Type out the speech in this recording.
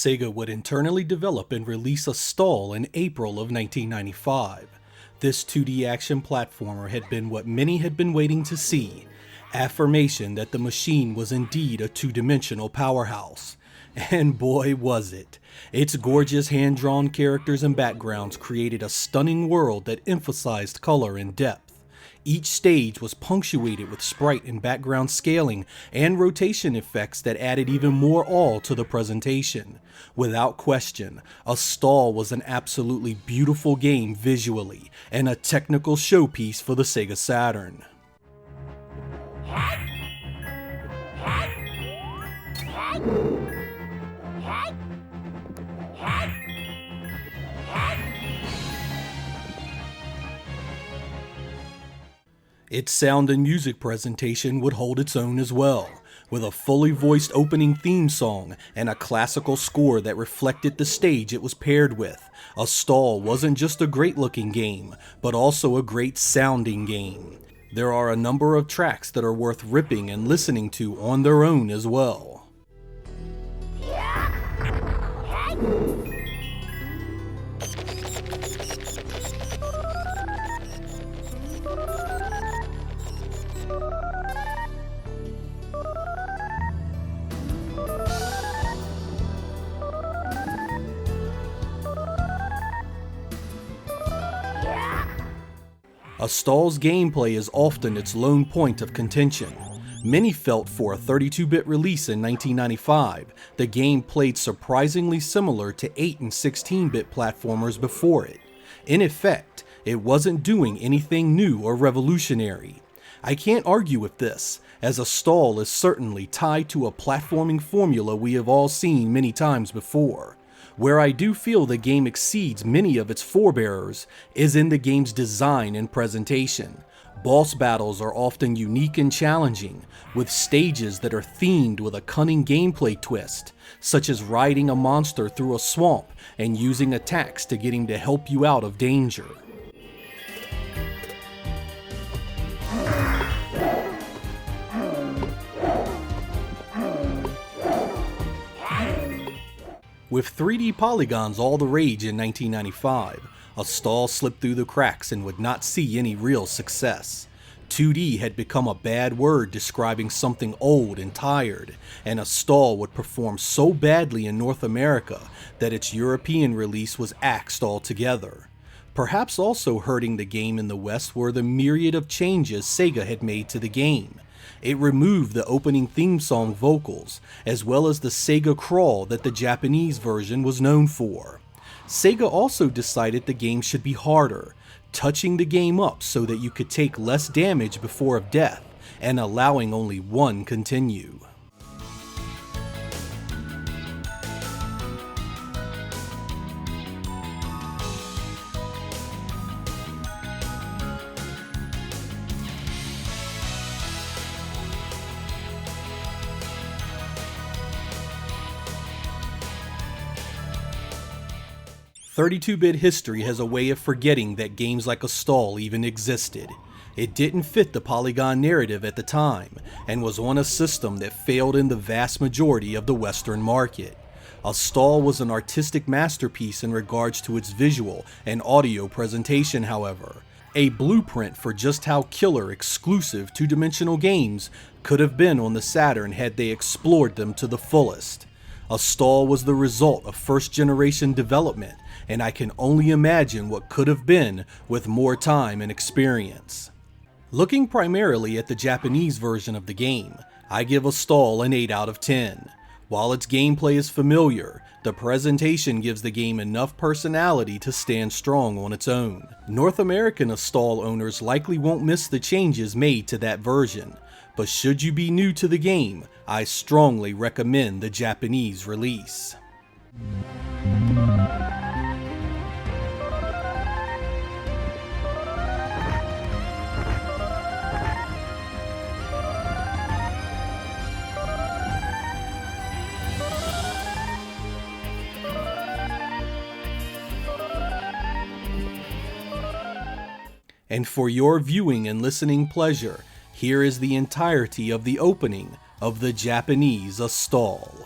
Sega would internally develop and release Astal in April of 1995. This 2D action platformer had been what many had been waiting to see, affirmation that the machine was indeed a two-dimensional powerhouse. And boy was it. Its gorgeous hand-drawn characters and backgrounds created a stunning world that emphasized color and depth. Each stage was punctuated with sprite and background scaling and rotation effects that added even more awe to the presentation. Without question, Astal was an absolutely beautiful game visually and a technical showpiece for the Sega Saturn. Its sound and music presentation would hold its own as well, with a fully voiced opening theme song and a classical score that reflected the stage it was paired with. Astal wasn't just a great looking game, but also a great sounding game. There are a number of tracks that are worth ripping and listening to on their own as well. Astal's gameplay is often its lone point of contention. Many felt for a 32-bit release in 1995, the game played surprisingly similar to 8 and 16-bit platformers before it. In effect, it wasn't doing anything new or revolutionary. I can't argue with this, as Astal is certainly tied to a platforming formula we have all seen many times before. Where I do feel the game exceeds many of its forebearers is in the game's design and presentation. Boss battles are often unique and challenging, with stages that are themed with a cunning gameplay twist, such as riding a monster through a swamp and using attacks to get him to help you out of danger. With 3D polygons all the rage in 1995, Astal slipped through the cracks and would not see any real success. 2D had become a bad word describing something old and tired, and Astal would perform so badly in North America that its European release was axed altogether. Perhaps also hurting the game in the West were the myriad of changes Sega had made to the game. It removed the opening theme song vocals, as well as the Sega crawl that the Japanese version was known for. Sega also decided the game should be harder, touching the game up so that you could take less damage before of death, and allowing only one continue. "32-bit history has a way of forgetting that games like Astal even existed. It didn't fit the polygon narrative at the time, and was on a system that failed in the vast majority of the Western market. Astal was an artistic masterpiece in regards to its visual and audio presentation, however. A blueprint for just how killer exclusive two-dimensional games could have been on the Saturn had they explored them to the fullest. Astal was the result of first-generation development, and I can only imagine what could have been with more time and experience. Looking primarily at the Japanese version of the game, I give Astal an 8 out of 10. While its gameplay is familiar, the presentation gives the game enough personality to stand strong on its own. North American Astal owners likely won't miss the changes made to that version, but should you be new to the game, I strongly recommend the Japanese release. And for your viewing and listening pleasure, here is the entirety of the opening of the Japanese Astal.